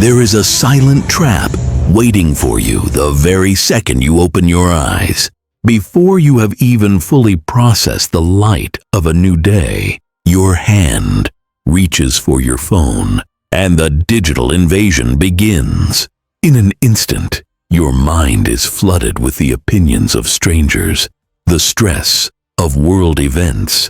There is a silent trap waiting for you the very second you open your eyes. Before you have even fully processed the light of a new day, your hand reaches for your phone, and the digital invasion begins. In an instant, your mind is flooded with the opinions of strangers, the stress of world events,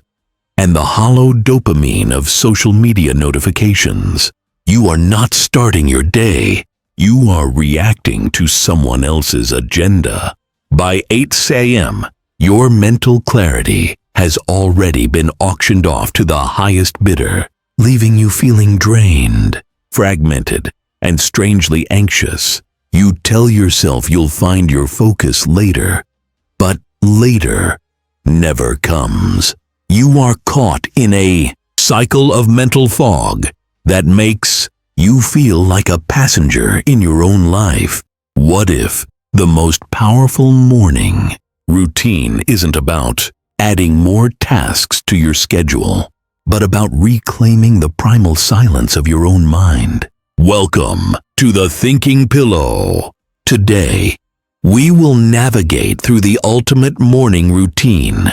and the hollow dopamine of social media notifications. You are not starting your day. You are reacting to someone else's agenda. By 8 a.m., your mental clarity has already been auctioned off to the highest bidder, leaving you feeling drained, fragmented, and strangely anxious. You tell yourself you'll find your focus later, but later never comes. You are caught in a cycle of mental fog that makes you feel like a passenger in your own life. What if the most powerful morning routine isn't about adding more tasks to your schedule, but about reclaiming the primal silence of your own mind? Welcome to the Thinking Pillow. Today, we will navigate through the ultimate morning routine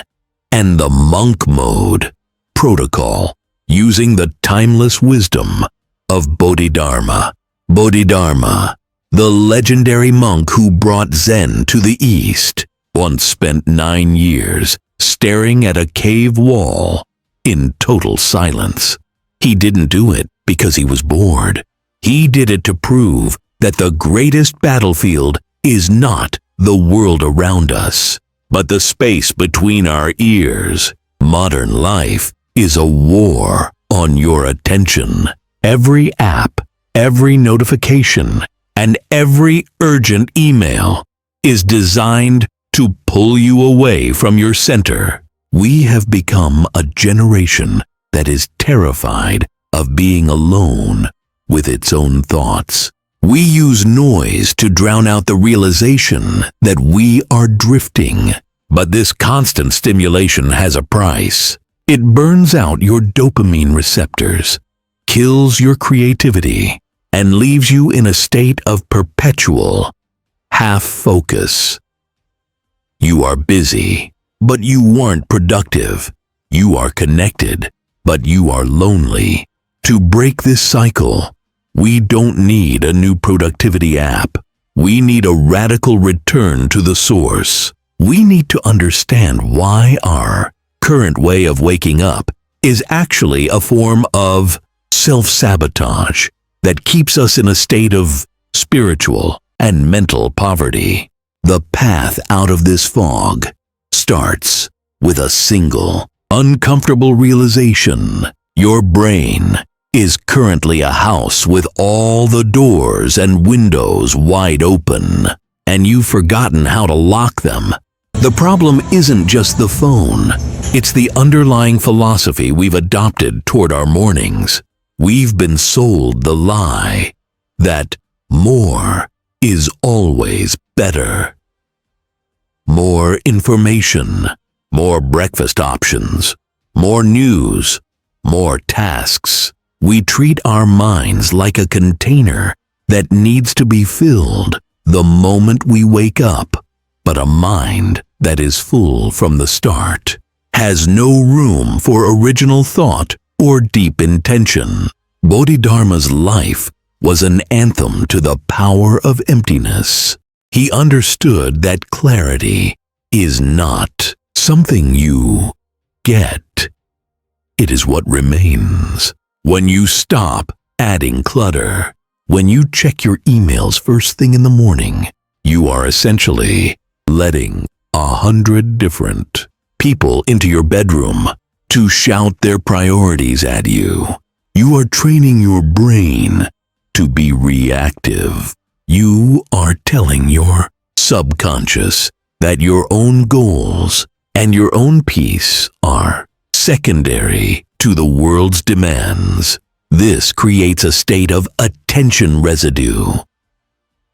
and the monk mode protocol using the timeless wisdom of Bodhidharma. Bodhidharma, the legendary monk who brought Zen to the East, once spent 9 years staring at a cave wall in total silence. He didn't do it because he was bored. He did it to prove that the greatest battlefield is not the world around us, but the space between our ears. Modern life is a war on your attention. Every app, every notification, and every urgent email is designed to pull you away from your center. We have become a generation that is terrified of being alone with its own thoughts. We use noise to drown out the realization that we are drifting. But this constant stimulation has a price. It burns out your dopamine receptors, kills your creativity, and leaves you in a state of perpetual half-focus. You are busy, but you aren't productive. You are connected, but you are lonely. To break this cycle, we don't need a new productivity app. We need a radical return to the source. We need to understand why our current way of waking up is actually a form of self-sabotage that keeps us in a state of spiritual and mental poverty. The path out of this fog starts with a single, uncomfortable realization. Your brain is currently a house with all the doors and windows wide open, and you've forgotten how to lock them. The problem isn't just the phone. It's the underlying philosophy we've adopted toward our mornings. We've been sold the lie that more is always better. More information, more breakfast options, more news, more tasks. We treat our minds like a container that needs to be filled the moment we wake up. But a mind that is full from the start has no room for original thought or deep intention. Bodhidharma's life was an anthem to the power of emptiness. He understood that clarity is not something you get. It is what remains. When you stop adding clutter, when you check your emails first thing in the morning, you are essentially letting 100 different people into your bedroom to shout their priorities at you. You are training your brain to be reactive. You are telling your subconscious that your own goals and your own peace are secondary to the world's demands. This creates a state of attention residue.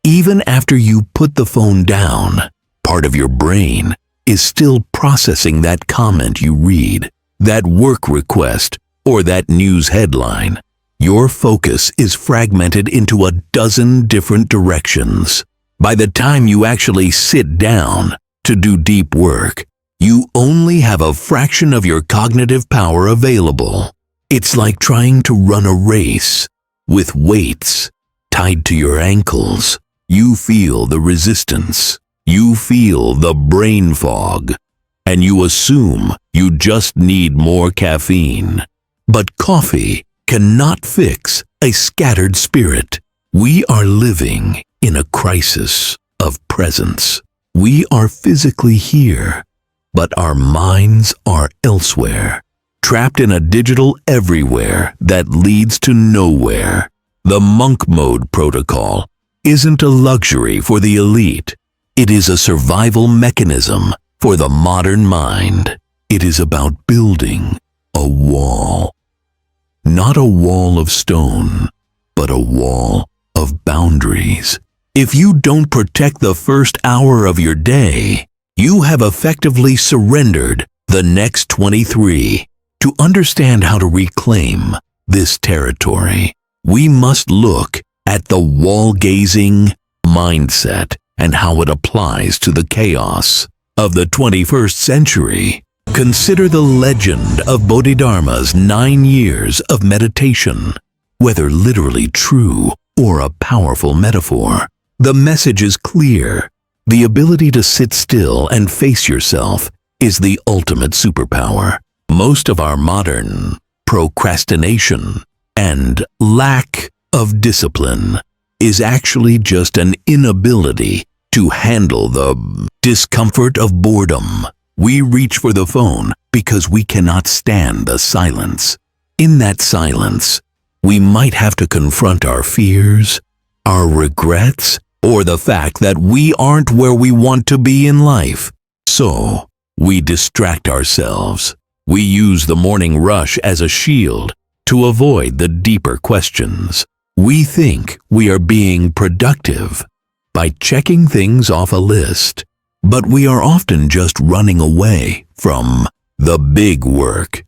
Even after you put the phone down, part of your brain is still processing that comment you read, that work request, or that news headline. your focus is fragmented into a dozen different directions. By the time you actually sit down to do deep work, you only have a fraction of your cognitive power available. It's like trying to run a race with weights tied to your ankles. You feel the resistance, you feel the brain fog, and you assume you just need more caffeine. But coffee cannot fix a scattered spirit. We are living in a crisis of presence. We are physically here, but our minds are elsewhere, trapped in a digital everywhere that leads to nowhere. The monk mode protocol isn't a luxury for the elite. It is a survival mechanism for the modern mind. It is about building a wall. Not a wall of stone, but a wall of boundaries. If you don't protect the first hour of your day, you have effectively surrendered the next 23. To understand how to reclaim this territory, we must look at the wall-gazing mindset and how it applies to the chaos of the 21st century. Consider the legend of Bodhidharma's 9 years of meditation. Whether literally true or a powerful metaphor, the message is clear. The ability to sit still and face yourself is the ultimate superpower. Most of our modern procrastination and lack of discipline is actually just an inability to handle the discomfort of boredom. We reach for the phone because we cannot stand the silence. In that silence, we might have to confront our fears, our regrets, or the fact that we aren't where we want to be in life. So, we distract ourselves. We use the morning rush as a shield to avoid the deeper questions. We think we are being productive by checking things off a list, but we are often just running away from the big work,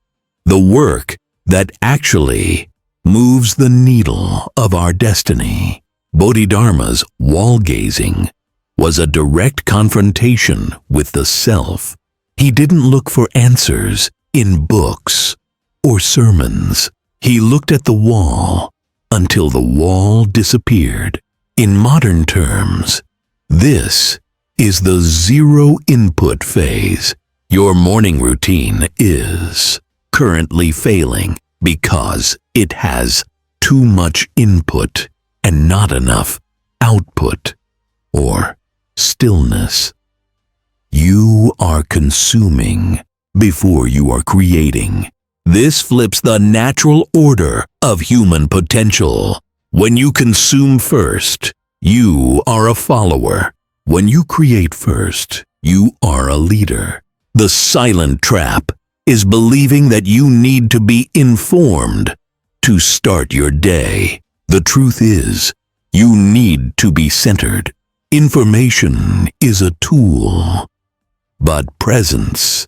the work that actually moves the needle of our destiny. Bodhidharma's wall-gazing was a direct confrontation with the self. He didn't look for answers in books or sermons. He looked at the wall until the wall disappeared. In modern terms, this is the zero input phase. Your morning routine is currently failing because it has too much input and not enough output or stillness. You are consuming before you are creating. This flips the natural order of human potential. When you consume first, you are a follower. When you create first, you are a leader. The silent trap is believing that you need to be informed to start your day. The truth is, you need to be centered. Information is a tool, but presence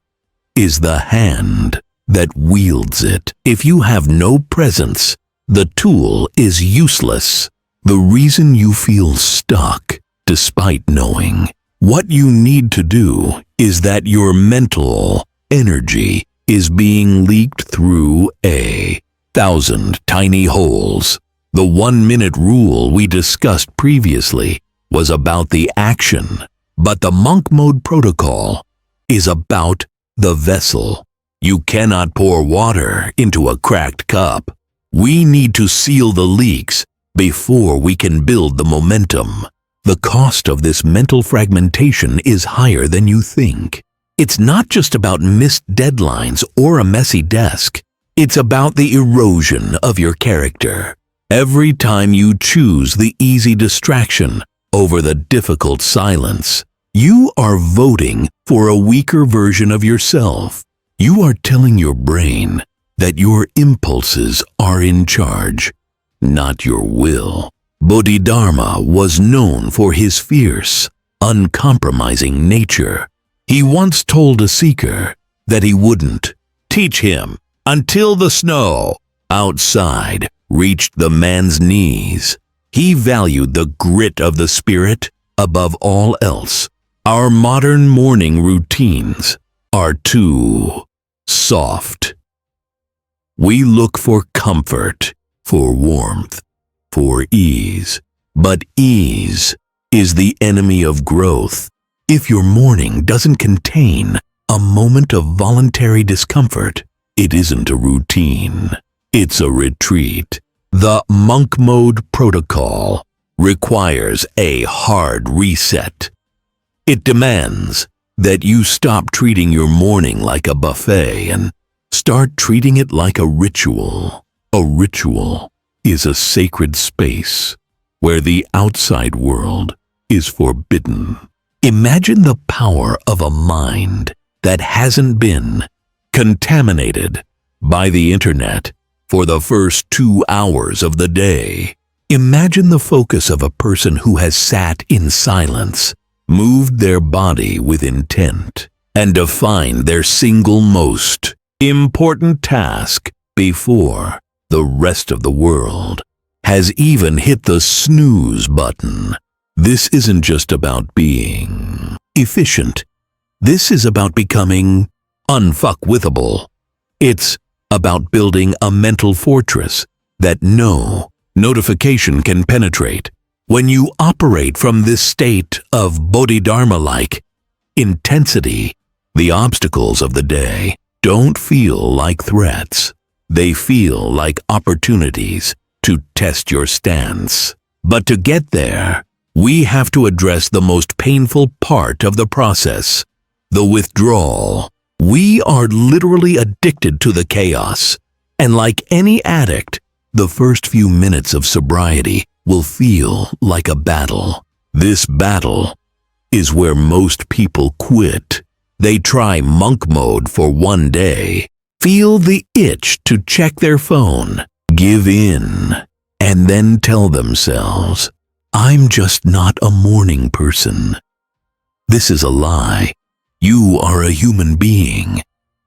is the hand that wields it. If you have no presence, the tool is useless. The reason you feel stuck, despite knowing what you need to do, is that your mental energy is being leaked through 1,000 tiny holes. The 1-minute rule we discussed previously was about the action, but the monk mode protocol is about the vessel. You cannot pour water into a cracked cup. We need to seal the leaks before we can build the momentum. The cost of this mental fragmentation is higher than you think. It's not just about missed deadlines or a messy desk. It's about the erosion of your character. Every time you choose the easy distraction over the difficult silence, you are voting for a weaker version of yourself. You are telling your brain that your impulses are in charge, not your will. Bodhidharma was known for his fierce, uncompromising nature. He once told a seeker that he wouldn't teach him until the snow outside reached the man's knees. He valued the grit of the spirit above all else. Our modern morning routines are too soft. We look for comfort, for warmth, for ease. But ease is the enemy of growth. If your morning doesn't contain a moment of voluntary discomfort, it isn't a routine. It's a retreat. The monk mode protocol requires a hard reset. It demands that you stop treating your morning like a buffet and start treating it like a ritual. A ritual is a sacred space where the outside world is forbidden. Imagine the power of a mind that hasn't been contaminated by the internet for the first 2 hours of the day. Imagine the focus of a person who has sat in silence, moved their body with intent, and defined their single most important task before the rest of the world has even hit the snooze button. This isn't just about being efficient. This is about becoming unfuckwithable. It's about building a mental fortress that no notification can penetrate. When you operate from this state of Bodhidharma-like intensity, the obstacles of the day don't feel like threats. They feel like opportunities to test your stance. But to get there, we have to address the most painful part of the process, the withdrawal. We are literally addicted to the chaos, and like any addict, the first few minutes of sobriety will feel like a battle. This battle is where most people quit. They try monk mode for one day, feel the itch to check their phone, give in, and then tell themselves, "I'm just not a morning person." This is a lie. You are a human being,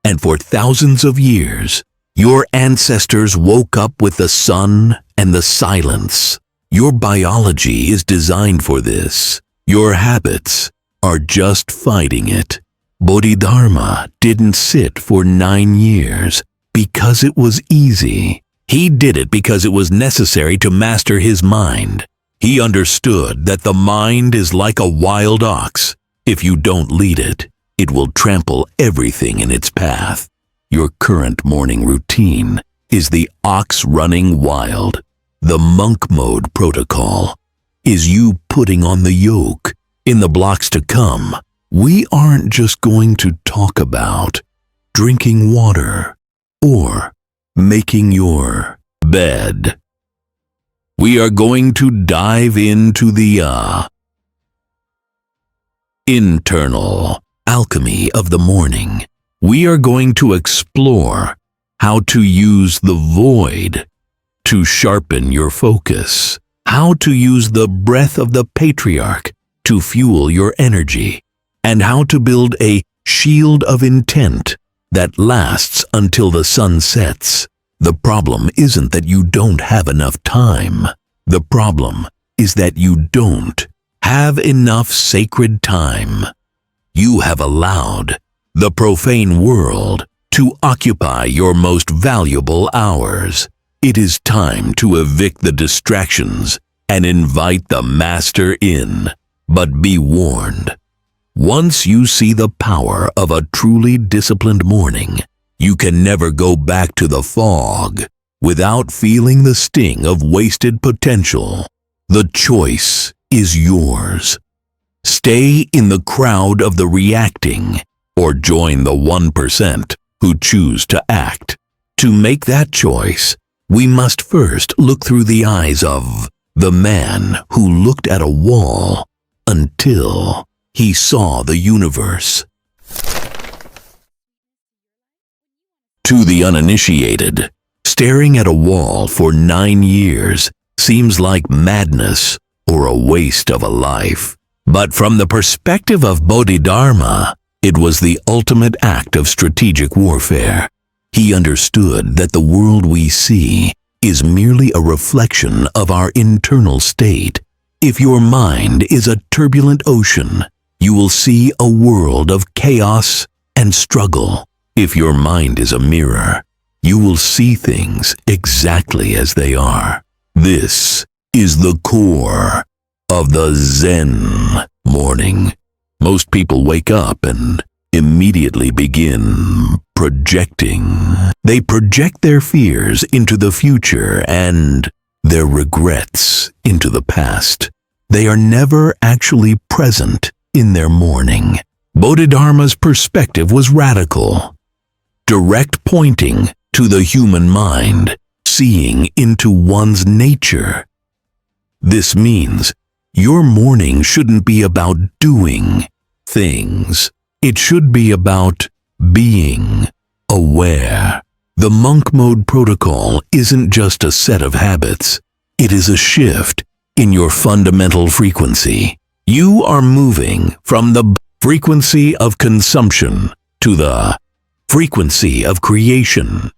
and for thousands of years, your ancestors woke up with the sun and the silence. Your biology is designed for this. Your habits are just fighting it. Bodhidharma didn't sit for 9 years because it was easy. He did it because it was necessary to master his mind. He understood that the mind is like a wild ox. If you don't lead it, it will trample everything in its path. Your current morning routine is the ox running wild. The monk mode protocol is you putting on the yoke. In the blocks to come, we aren't just going to talk about drinking water or making your bed. We are going to dive into the internal alchemy of the morning. We are going to explore how to use the void to sharpen your focus, how to use the breath of the Patriarch to fuel your energy, and how to build a shield of intent that lasts until the sun sets. The problem isn't that you don't have enough time. The problem is that you don't have enough sacred time. You have allowed the profane world to occupy your most valuable hours. It is time to evict the distractions and invite the master in. But be warned, once you see the power of a truly disciplined morning, you can never go back to the fog without feeling the sting of wasted potential. The choice is yours. Stay in the crowd of the reacting, or join the 1% who choose to act. To make that choice, we must first look through the eyes of the man who looked at a wall until he saw the universe. To the uninitiated, staring at a wall for 9 years seems like madness or a waste of a life. But from the perspective of Bodhidharma, it was the ultimate act of strategic warfare. He understood that the world we see is merely a reflection of our internal state. If your mind is a turbulent ocean, you will see a world of chaos and struggle. If your mind is a mirror, you will see things exactly as they are. This is the core of the Zen morning. Most people wake up and immediately begin projecting. They project their fears into the future and their regrets into the past. They are never actually present in their morning. Bodhidharma's perspective was radical, direct pointing to the human mind, seeing into one's nature. This means your morning shouldn't be about doing things. It should be about being aware. The monk mode protocol isn't just a set of habits. It is a shift in your fundamental frequency. You are moving from the frequency of consumption to the frequency of creation.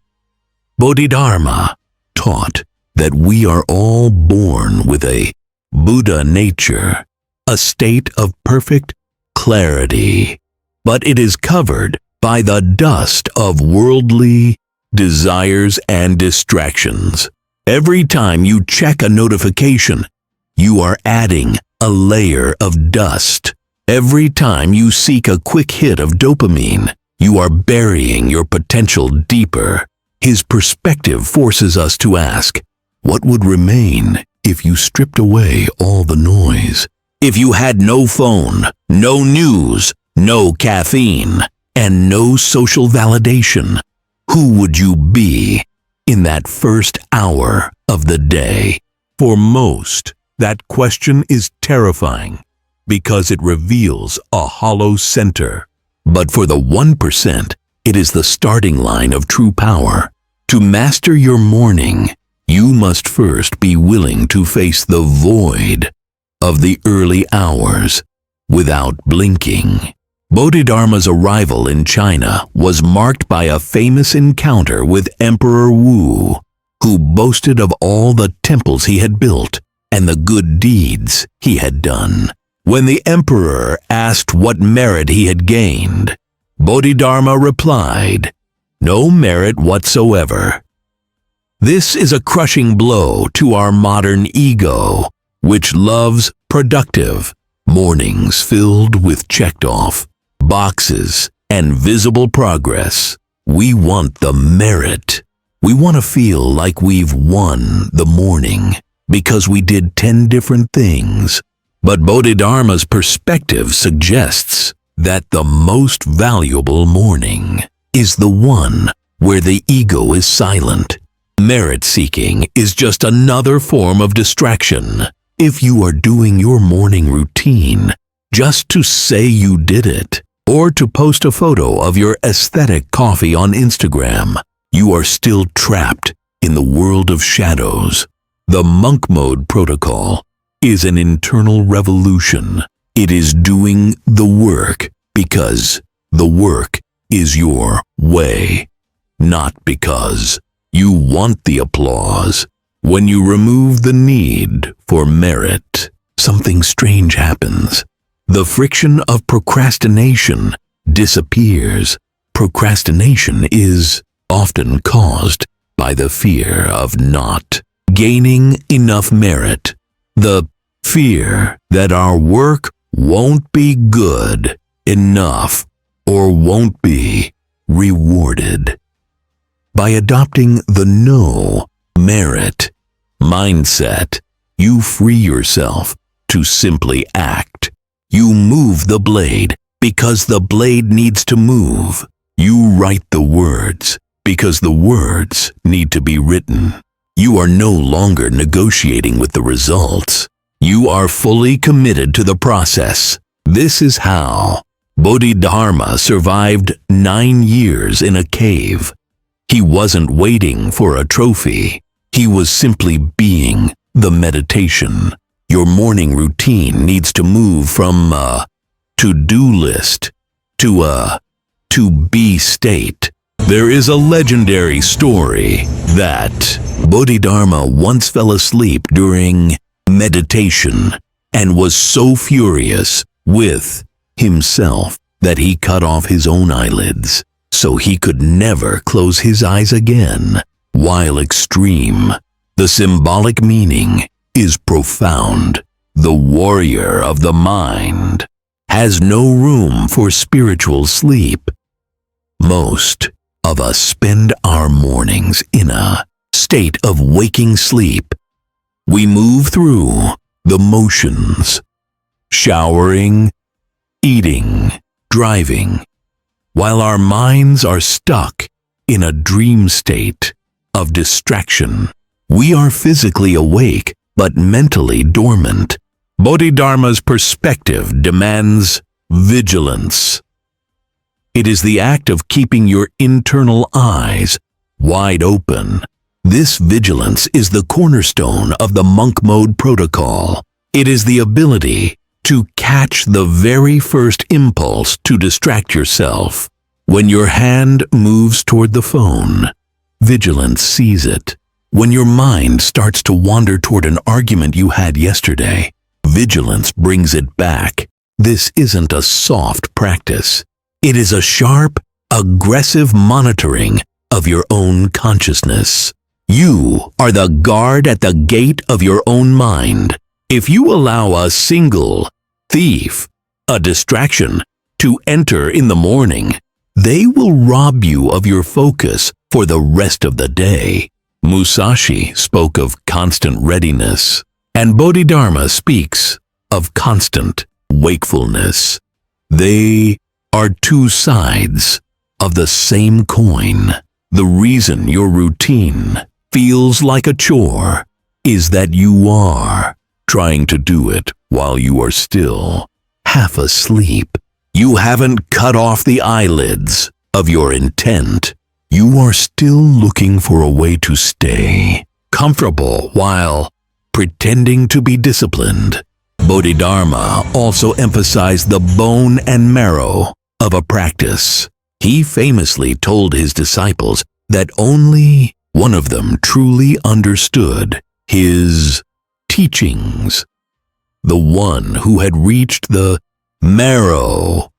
Bodhidharma taught that we are all born with a Buddha nature, a state of perfect clarity, but it is covered by the dust of worldly desires and distractions. Every time you check a notification, you are adding a layer of dust. Every time you seek a quick hit of dopamine, you are burying your potential deeper. His perspective forces us to ask, what would remain if you stripped away all the noise? If you had no phone, no news, no caffeine, and no social validation, who would you be in that first hour of the day? For most, that question is terrifying because it reveals a hollow center. But for the 1%, it is the starting line of true power. To master your morning, you must first be willing to face the void of the early hours without blinking. Bodhidharma's arrival in China was marked by a famous encounter with Emperor Wu, who boasted of all the temples he had built and the good deeds he had done. When the emperor asked what merit he had gained, Bodhidharma replied, "No merit whatsoever." This is a crushing blow to our modern ego, which loves productive mornings filled with checked-off boxes and visible progress. We want the merit. We want to feel like we've won the morning because we did 10 different things. But Bodhidharma's perspective suggests that the most valuable morning is the one where the ego is silent. Merit-seeking is just another form of distraction. If you are doing your morning routine just to say you did it, or to post a photo of your aesthetic coffee on Instagram, you are still trapped in the world of shadows. The monk mode protocol is an internal revolution. It is doing the work because the work is your way, not because you want the applause. When you remove the need for merit, something strange happens. The friction of procrastination disappears. Procrastination is often caused by the fear of not gaining enough merit, the fear that our work won't be good enough or won't be rewarded. By adopting the no merit mindset, you free yourself to simply act. You move the blade because the blade needs to move. You write the words because the words need to be written. You are no longer negotiating with the results. You are fully committed to the process. This is how Bodhidharma survived 9 years in a cave. He wasn't waiting for a trophy. He was simply being the meditation. Your morning routine needs to move from a to-do list to a to-be state. There is a legendary story that Bodhidharma once fell asleep during meditation and was so furious with himself that he cut off his own eyelids so he could never close his eyes again. While extreme, the symbolic meaning is profound. The warrior of the mind has no room for spiritual sleep. Most of us spend our mornings in a state of waking sleep. We move through the motions, showering, eating, driving, while our minds are stuck in a dream state of distraction. We are physically awake but mentally dormant. Bodhidharma's perspective demands vigilance. It is the act of keeping your internal eyes wide open. This vigilance is the cornerstone of the monk mode protocol. It is the ability to catch the very first impulse to distract yourself. When your hand moves toward the phone, vigilance sees it. When your mind starts to wander toward an argument you had yesterday, vigilance brings it back. This isn't a soft practice. It is a sharp, aggressive monitoring of your own consciousness. You are the guard at the gate of your own mind. If you allow a single thief, a distraction, to enter in the morning, they will rob you of your focus for the rest of the day. Musashi spoke of constant readiness, and Bodhidharma speaks of constant wakefulness. They are two sides of the same coin. The reason your routine feels like a chore is that you are trying to do it while you are still half asleep. You haven't cut off the eyelids of your intent. You are still looking for a way to stay comfortable while pretending to be disciplined. Bodhidharma also emphasized the bone and marrow of a practice. He famously told his disciples that only one of them truly understood his teachings. The one who had reached the marrow.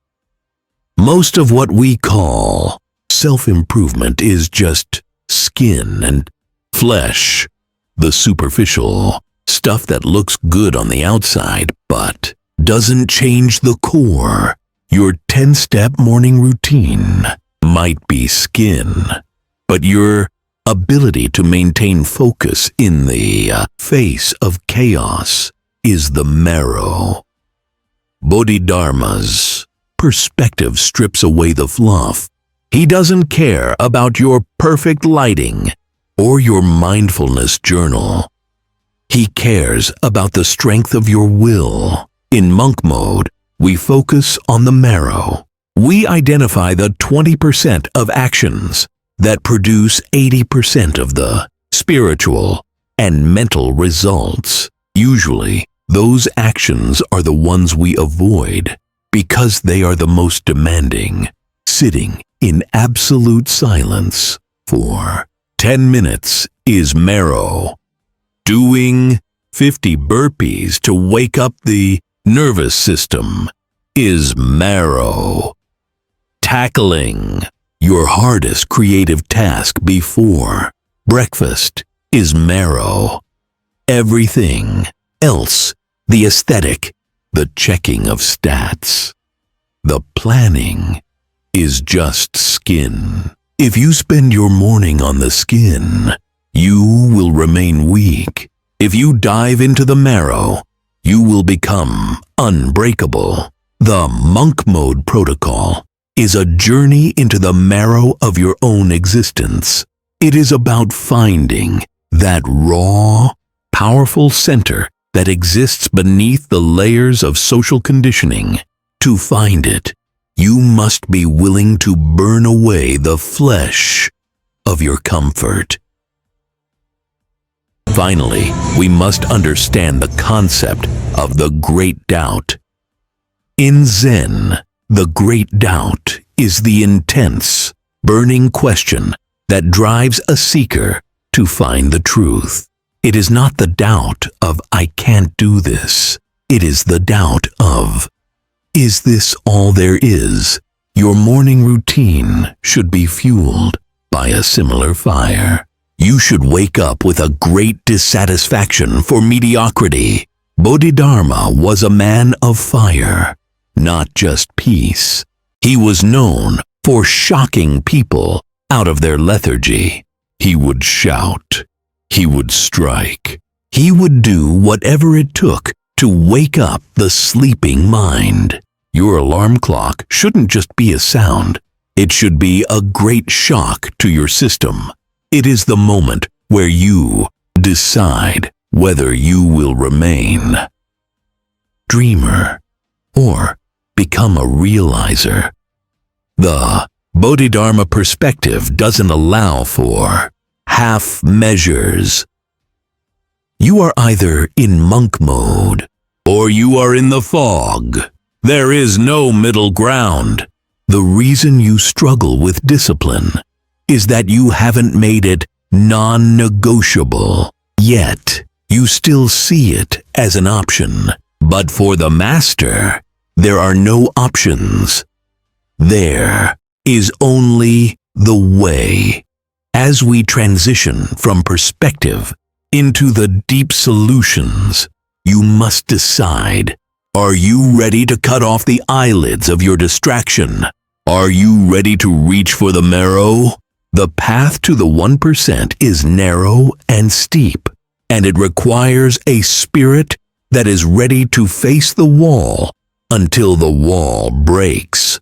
Most of what we call self-improvement is just skin and flesh, the superficial stuff that looks good on the outside but doesn't change the core. Your 10-step morning routine might be skin, but your ability to maintain focus in the face of chaos is the marrow. Bodhidharma's perspective strips away the fluff. He doesn't care about your perfect lighting or your mindfulness journal. He cares about the strength of your will. In monk mode, we focus on the marrow. We identify the 20% of actions that produce 80% of the spiritual and mental results. Usually, those actions are the ones we avoid because they are the most demanding. Sitting in absolute silence for 10 minutes is marrow. Doing 50 burpees to wake up the nervous system is marrow. Tackling your hardest creative task before breakfast is marrow. Everything else, the aesthetic, the checking of stats, the planning, is just skin. If you spend your morning on the skin, you will remain weak. If you dive into the marrow, you will become unbreakable. The monk mode protocol is a journey into the marrow of your own existence. It is about finding that raw, powerful center that exists beneath the layers of social conditioning. To find it, you must be willing to burn away the flesh of your comfort. Finally, we must understand the concept of the great doubt. In Zen, the great doubt is the intense burning question that drives a seeker to find the truth. It is not the doubt of "I can't do this." It is the doubt of, "Is this all there is?" Your morning routine should be fueled by a similar fire. You should wake up with a great dissatisfaction for mediocrity. Bodhidharma was a man of fire, not just peace. He was known for shocking people out of their lethargy. He would shout. He would strike. He would do whatever it took to wake up the sleeping mind. Your alarm clock shouldn't just be a sound. It should be a great shock to your system. It is the moment where you decide whether you will remain dreamer or become a realizer. The Bodhidharma perspective doesn't allow for half measures. You are either in monk mode or you are in the fog. There is no middle ground. The reason you struggle with discipline is that you haven't made it non-negotiable. Yet, you still see it as an option. But for the master, there are no options. There is only the way. As we transition from perspective into the deep solutions, you must decide: are you ready to cut off the eyelids of your distraction? Are you ready to reach for the marrow? The path to the 1% is narrow and steep, and it requires a spirit that is ready to face the wall until the wall breaks.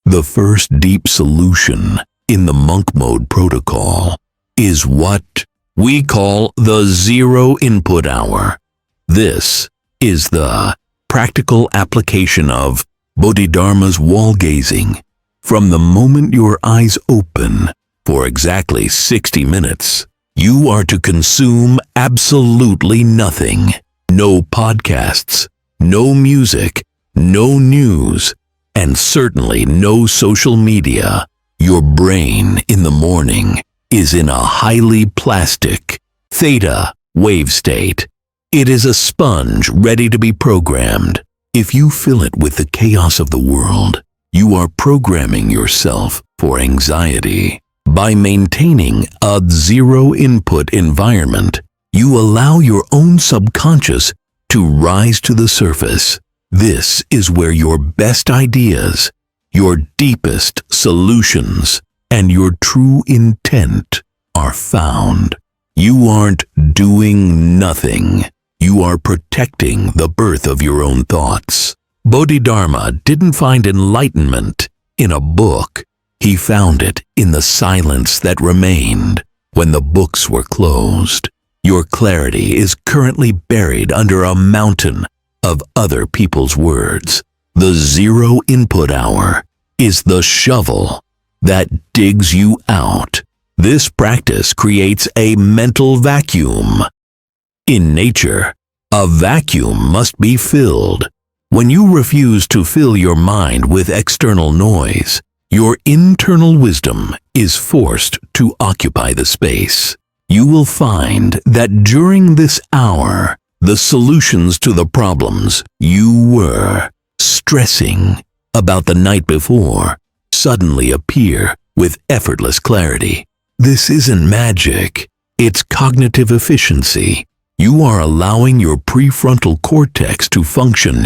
The first deep solution in the monk mode protocol is what we call the zero input hour. This is the practical application of Bodhidharma's wall gazing. From the moment your eyes open for exactly 60 minutes, you are to consume absolutely nothing. No podcasts, no music, no news, and certainly no social media. Your brain in the morning is in a highly plastic theta wave state. It is a sponge ready to be programmed. If you fill it with the chaos of the world, you are programming yourself for anxiety. By maintaining a zero-input environment, you allow your own subconscious to rise to the surface. This is where your best ideas, your deepest solutions, and your true intent are found. You aren't doing nothing. You are protecting the birth of your own thoughts. Bodhidharma didn't find enlightenment in a book. He found it in the silence that remained when the books were closed. Your clarity is currently buried under a mountain of other people's words. The zero input hour is the shovel that digs you out. This practice creates a mental vacuum. In nature, a vacuum must be filled. When you refuse to fill your mind with external noise, your internal wisdom is forced to occupy the space. You will find that during this hour, the solutions to the problems you were stressing about the night before suddenly appear with effortless clarity. This isn't magic, it's cognitive efficiency. You are allowing your prefrontal cortex to function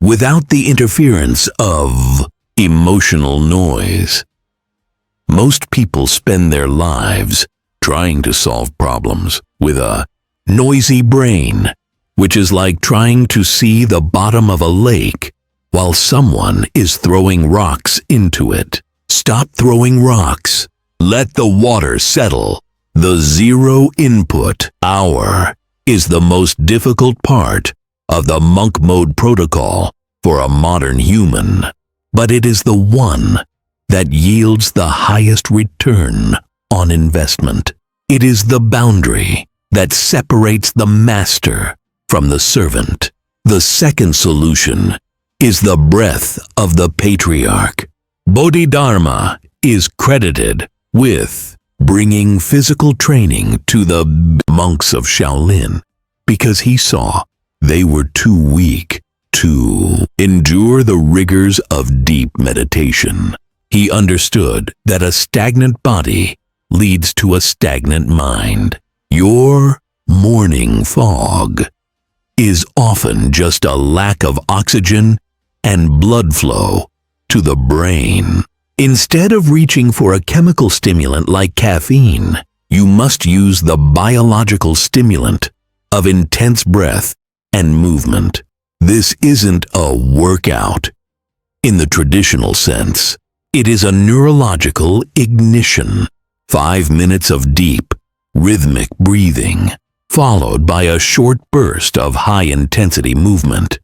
without the interference of emotional noise. Most people spend their lives trying to solve problems with a noisy brain, which is like trying to see the bottom of a lake while someone is throwing rocks into it. Stop throwing rocks. Let the water settle. The zero input hour is the most difficult part of the monk mode protocol for a modern human, but it is the one that yields the highest return on investment. It is the boundary that separates the master from the servant. The second solution is the breath of the Patriarch. Bodhidharma is credited with bringing physical training to the monks of Shaolin because he saw they were too weak to endure the rigors of deep meditation. He understood that a stagnant body leads to a stagnant mind. Your morning fog is often just a lack of oxygen and blood flow to the brain. Instead of reaching for a chemical stimulant like caffeine, you must use the biological stimulant of intense breath and movement. This isn't a workout in the traditional sense. It is a neurological ignition. 5 minutes of deep, rhythmic breathing, followed by a short burst of high-intensity movement.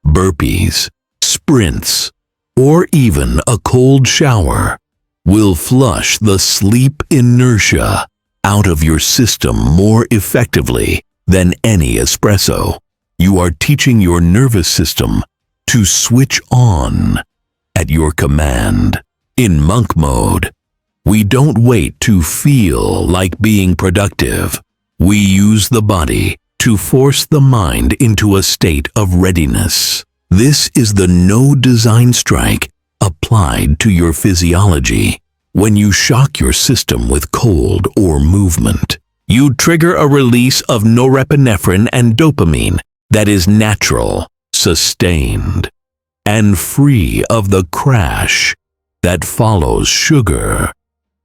Burpees, sprints, or even a cold shower will flush the sleep inertia out of your system more effectively than any espresso. You are teaching your nervous system to switch on at your command. In monk mode, we don't wait to feel like being productive. We use the body to force the mind into a state of readiness. This is the no design strike applied to your physiology. When you shock your system with cold or movement, you trigger a release of norepinephrine and dopamine that is natural, sustained, and free of the crash that follows sugar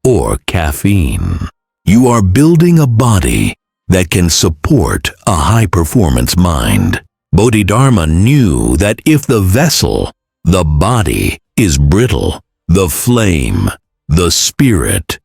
or caffeine. You are building a body that can support a high-performance mind. Bodhidharma knew that if the vessel, the body, is brittle, the flame, the spirit,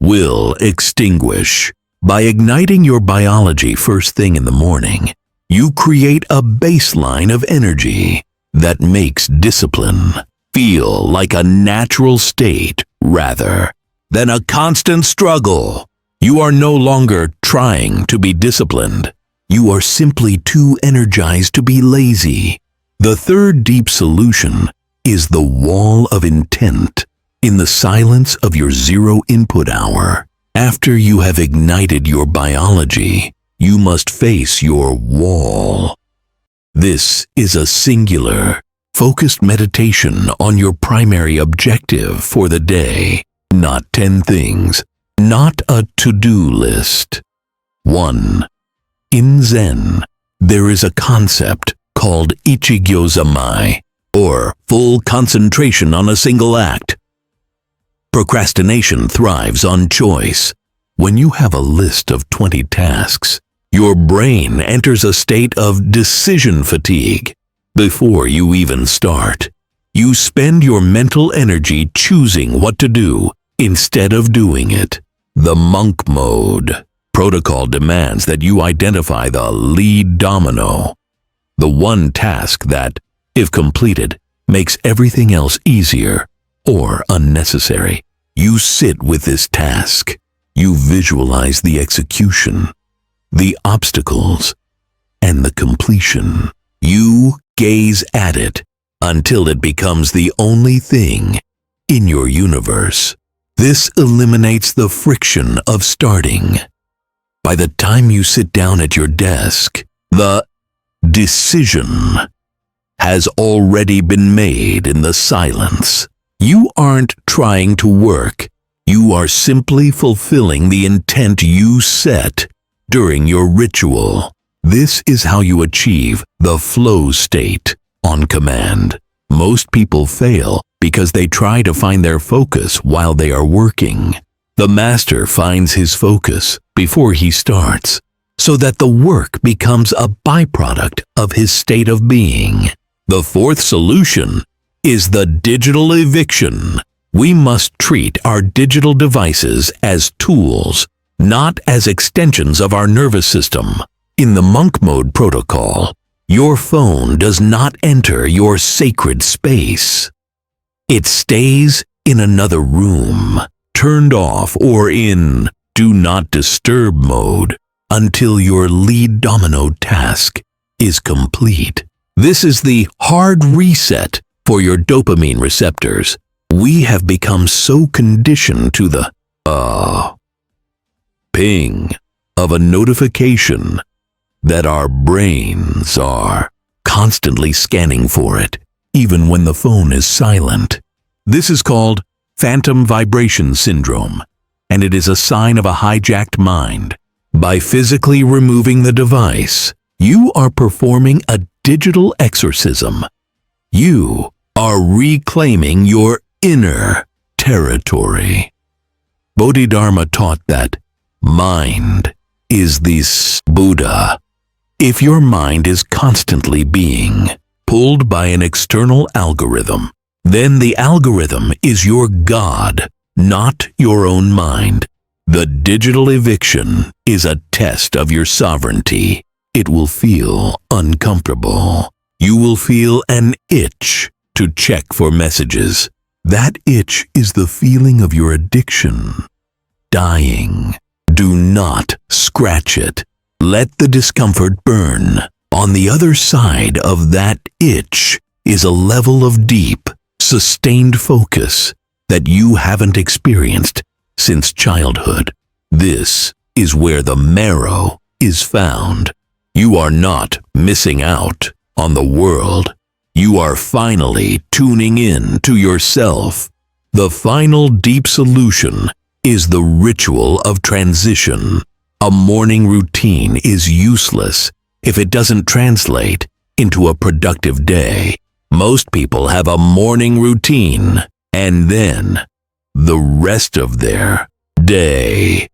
will extinguish. By igniting your biology first thing in the morning, you create a baseline of energy that makes discipline feel like a natural state rather than a constant struggle. You are no longer trying to be disciplined. You are simply too energized to be lazy. The third deep solution is the wall of intent. In the silence of your zero input hour, after you have ignited your biology, you must face your wall. This is a singular, focused meditation on your primary objective for the day. Not 10 things, not a to-do list. 1. In Zen, there is a concept called ichigyozamai, or full concentration on a single act. Procrastination thrives on choice. When you have a list of 20 tasks, your brain enters a state of decision fatigue. Before you even start, you spend your mental energy choosing what to do instead of doing it. The monk mode protocol demands that you identify the lead domino, the one task that, if completed, makes everything else easier or unnecessary. You sit with this task. You visualize the execution, the obstacles, and the completion. You gaze at it until it becomes the only thing in your universe. This eliminates the friction of starting. By the time you sit down at your desk, the decision has already been made in the silence. You aren't trying to work. You are simply fulfilling the intent you set during your ritual. This is how you achieve the flow state on command. Most people fail because they try to find their focus while they are working. The master finds his focus before he starts, so that the work becomes a byproduct of his state of being. The fourth solution is the digital eviction. We must treat our digital devices as tools, not as extensions of our nervous system. In the monk mode protocol, your phone does not enter your sacred space. It stays in another room, turned off or in do not disturb mode until your lead domino task is complete. This is the hard reset for your dopamine receptors. We have become so conditioned to the ping of a notification that our brains are constantly scanning for it, even when the phone is silent. This is called phantom vibration syndrome, and it is a sign of a hijacked mind. By physically removing the device, you are performing a digital exorcism. You are reclaiming your inner territory. Bodhidharma taught that mind is the Buddha. If your mind is constantly being pulled by an external algorithm, then the algorithm is your God, not your own mind. The digital eviction is a test of your sovereignty. It will feel uncomfortable. You will feel an itch to check for messages. That itch is the feeling of your addiction dying. Do not scratch it. Let the discomfort burn. On the other side of that itch is a level of deep, sustained focus that you haven't experienced since childhood. This is where the marrow is found. You are not missing out on the world. You are finally tuning in to yourself. The final deep solution is the ritual of transition. A morning routine is useless if it doesn't translate into a productive day. Most people have a morning routine and then the rest of their day.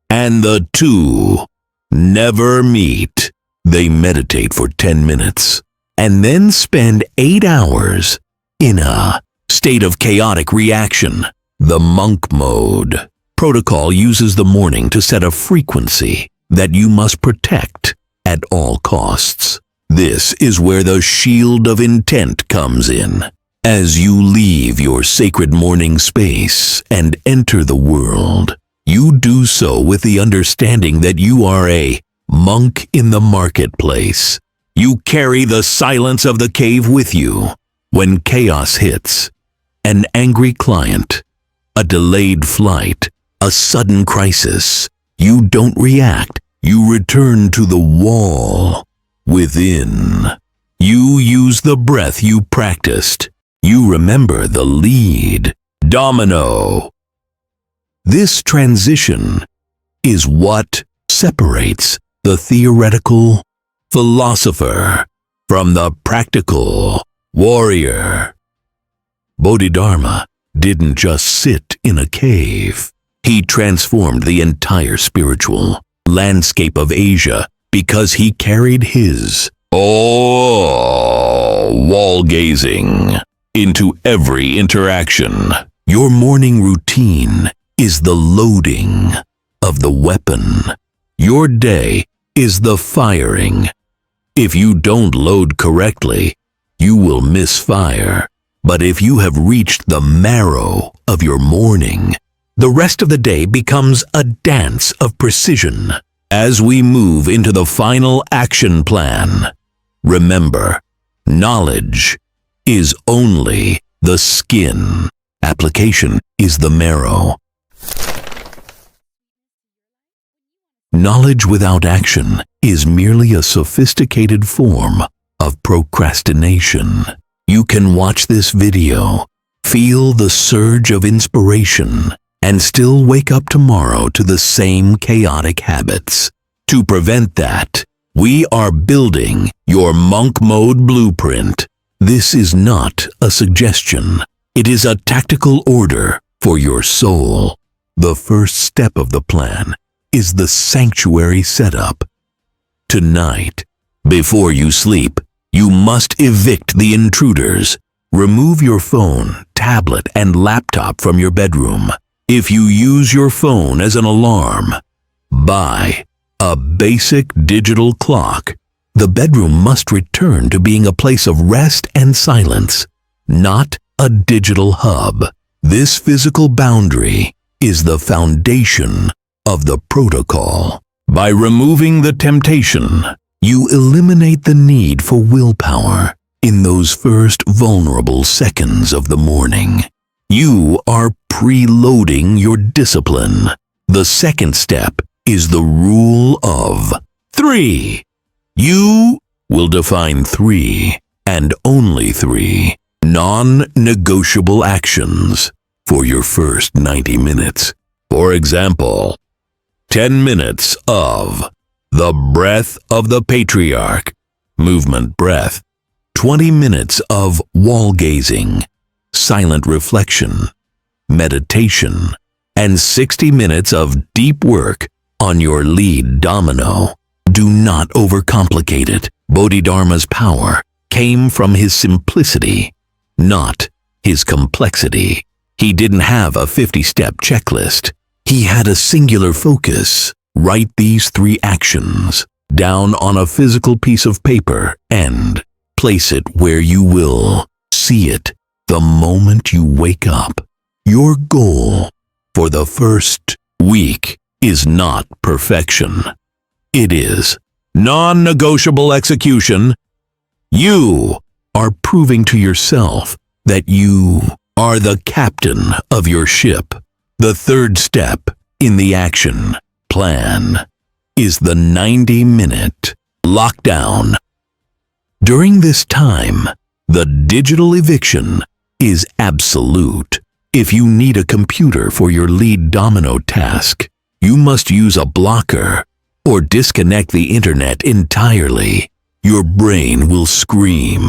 And the two never meet. They meditate for 10 minutes and then spend 8 hours in a state of chaotic reaction. The monk mode protocol uses the morning to set a frequency that you must protect at all costs. This is where the shield of intent comes in. As you leave your sacred morning space and enter the world, you do so with the understanding that you are a monk in the marketplace. You carry the silence of the cave with you. When chaos hits, an angry client, a delayed flight, a sudden crisis, you don't react. You return to the wall within. You use the breath you practiced. You remember the lead domino. This transition is what separates the theoretical philosopher from the practical warrior. Bodhidharma didn't just sit in a cave. He transformed the entire spiritual landscape of Asia because he carried his wall gazing into every interaction. Your morning routine is the loading of the weapon. Your day is the firing. If you don't load correctly, you will misfire. But if you have reached the marrow of your morning, the rest of the day becomes a dance of precision. As we move into the final action plan, remember, knowledge is only the skin. Application is the marrow. Knowledge without action is merely a sophisticated form of procrastination. You can watch this video, feel the surge of inspiration, and still wake up tomorrow to the same chaotic habits. To prevent that, we are building your monk mode blueprint. This is not a suggestion. It is a tactical order for your soul. The first step of the plan is the sanctuary setup. Tonight, before you sleep, you must evict the intruders. Remove your phone, tablet, and laptop from your bedroom. If you use your phone as an alarm, buy a basic digital clock. The bedroom must return to being a place of rest and silence, not a digital hub. This physical boundary is the foundation of the protocol. By removing the temptation You eliminate the need for willpower in those first vulnerable seconds of the morning. You are preloading your discipline. The second step is the rule of 3. You will define 3 and only 3 non-negotiable actions for your first 90 minutes. For example, 10 minutes of the breath of the Patriarch, movement breath, 20 minutes of wall gazing, silent reflection, meditation, and 60 minutes of deep work on your lead domino. Do not overcomplicate it. Bodhidharma's power came from his simplicity, not his complexity. He didn't have a 50-step checklist. He had a singular focus. Write these 3 actions down on a physical piece of paper and place it where you will see it the moment you wake up. Your goal for the first week is not perfection. It is non-negotiable execution. You are proving to yourself that you are the captain of your ship. The third step in the action plan is the 90-minute lockdown. During this time, the digital eviction is absolute. If you need a computer for your lead domino task, you must use a blocker or disconnect the internet entirely. Your brain will scream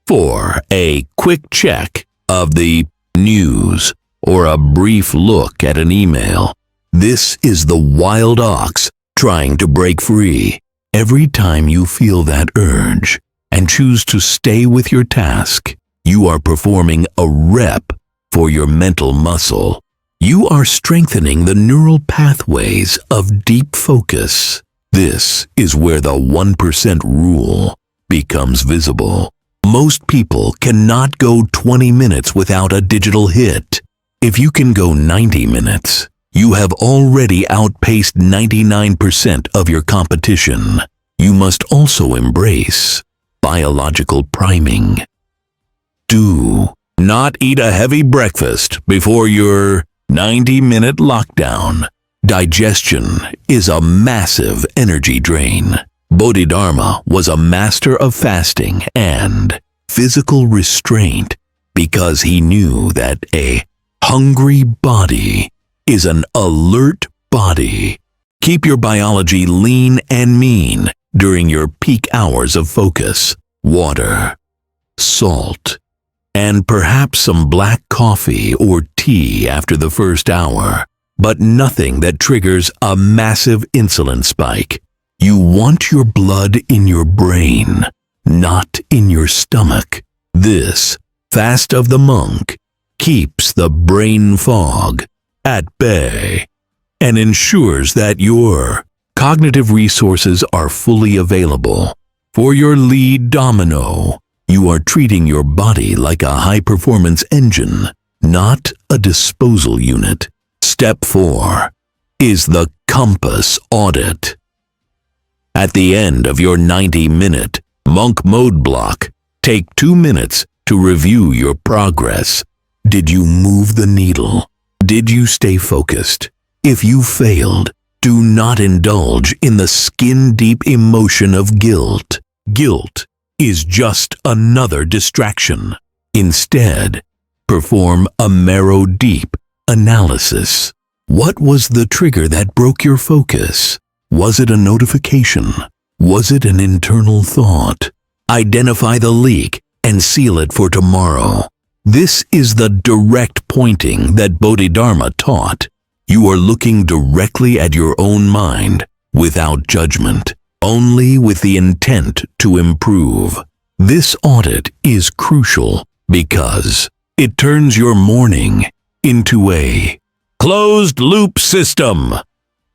for a quick check of the news or a brief look at an email. This is the wild ox trying to break free. Every time you feel that urge and choose to stay with your task, you are performing a rep for your mental muscle. You are strengthening the neural pathways of deep focus. This is where the 1% rule becomes visible. Most people cannot go 20 minutes without a digital hit. If you can go 90 minutes, you have already outpaced 99% of your competition. You must also embrace biological priming. Do not eat a heavy breakfast before your 90-minute lockdown. Digestion is a massive energy drain. Bodhidharma was a master of fasting and physical restraint because he knew that a hungry body is an alert body. Keep your biology lean and mean during your peak hours of focus. Water, salt, and perhaps some black coffee or tea after the first hour, but nothing that triggers a massive insulin spike. You want your blood in your brain, not in your stomach. This fast of the monk keeps the brain fog at bay and ensures that your cognitive resources are fully available. For your lead domino, you are treating your body like a high-performance engine, not a disposal unit. Step 4 is the compass audit. At the end of your 90-minute monk mode block, take 2 minutes to review your progress. Did you move the needle? Did you stay focused? If you failed, do not indulge in the skin-deep emotion of guilt. Guilt is just another distraction. Instead, perform a marrow-deep analysis. What was the trigger that broke your focus? Was it a notification? Was it an internal thought? Identify the leak and seal it for tomorrow. This is the direct pointing that Bodhidharma taught. You are looking directly at your own mind without judgment, only with the intent to improve. This audit is crucial because it turns your morning into a closed-loop system.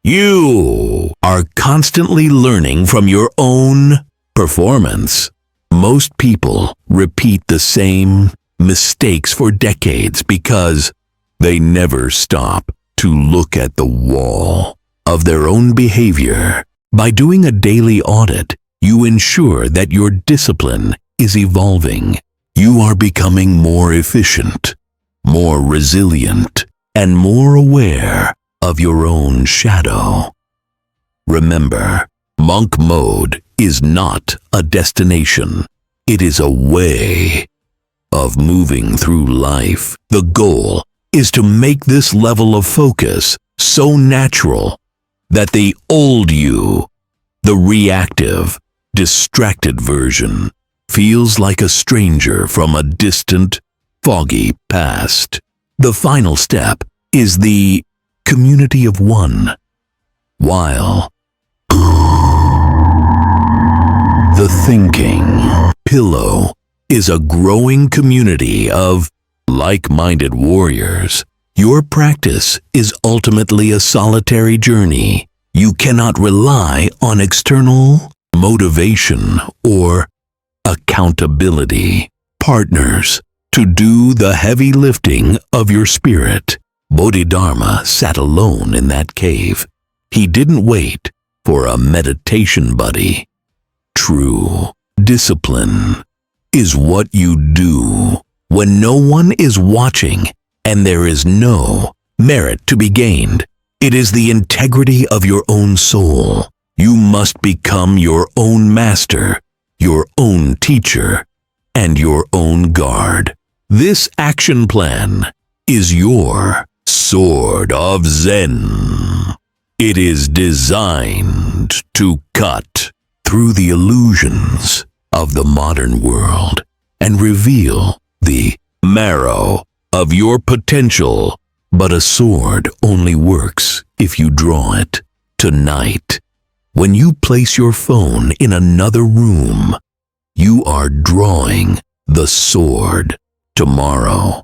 You are constantly learning from your own performance. Most people repeat the same mistakes for decades because they never stop to look at the wall of their own behavior. By doing a daily audit, you ensure that your discipline is evolving. You are becoming more efficient, more resilient, and more aware of your own shadow. Remember, monk mode is not a destination. It is a way of moving through life. The goal is to make this level of focus so natural that the old you, the reactive, distracted version, feels like a stranger from a distant, foggy past. The final step is the community of one. While the Thinking Pillow is a growing community of like-minded warriors, your practice is ultimately a solitary journey. You cannot rely on external motivation or accountability partners to do the heavy lifting of your spirit. Bodhidharma sat alone in that cave. He didn't wait for a meditation buddy. True discipline is what you do when no one is watching and there is no merit to be gained. It is the integrity of your own soul. You must become your own master, your own teacher, and your own guard. This action plan is your sword of Zen. It is designed to cut through the illusions of the modern world and reveal the marrow of your potential. But a sword only works if you draw it. Tonight, when you place your phone in another room, you are drawing the sword. Tomorrow,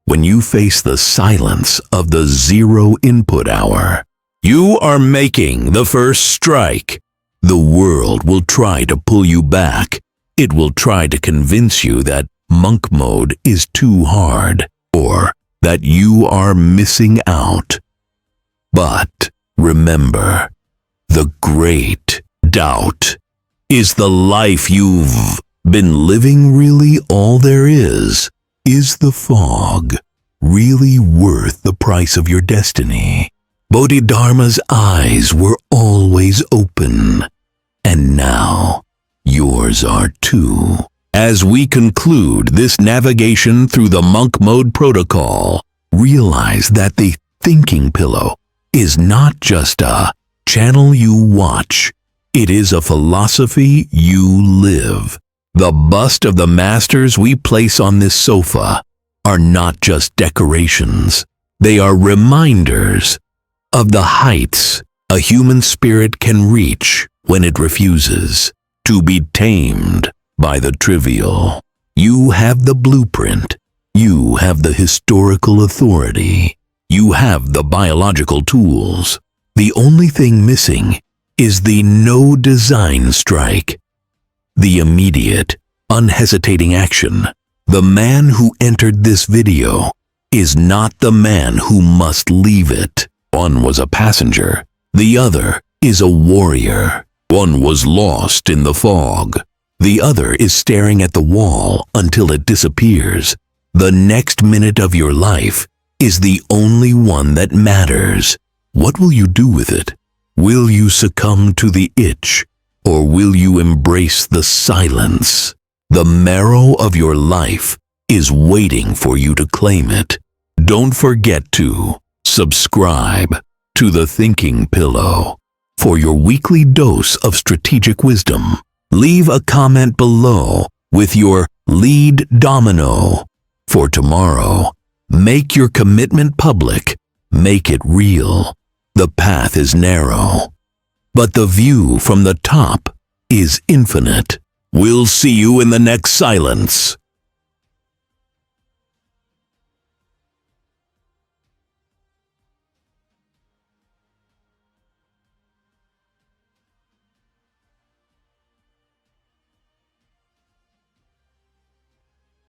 when you face the silence of the zero input hour, you are making the first strike. The world will try to pull you back. It will try to convince you that monk mode is too hard or that you are missing out. But remember, the great doubt is the life you've been living really all there is? Is the fog really worth the price of your destiny? Bodhidharma's eyes were always open, and now yours are too. As we conclude this navigation through the monk mode protocol, realize that the Thinking Pillow is not just a channel you watch. It is a philosophy you live. The bust of the masters we place on this sofa are not just decorations. They are reminders of the heights a human spirit can reach when it refuses to be tamed by the trivial. You have the blueprint. You have the historical authority. You have the biological tools. The only thing missing is the no design strike. The immediate, unhesitating action. The man who entered this video is not the man who must leave it. One was a passenger. The other is a warrior. One was lost in the fog. The other is staring at the wall until it disappears. The next minute of your life is the only one that matters. What will you do with it? Will you succumb to the itch, or will you embrace the silence? The marrow of your life is waiting for you to claim it. Don't forget to subscribe to The Thinking Pillow for your weekly dose of strategic wisdom. Leave a comment below with your lead domino for tomorrow. Make your commitment public. Make it real. The path is narrow, but the view from the top is infinite. We'll see you in the next silence.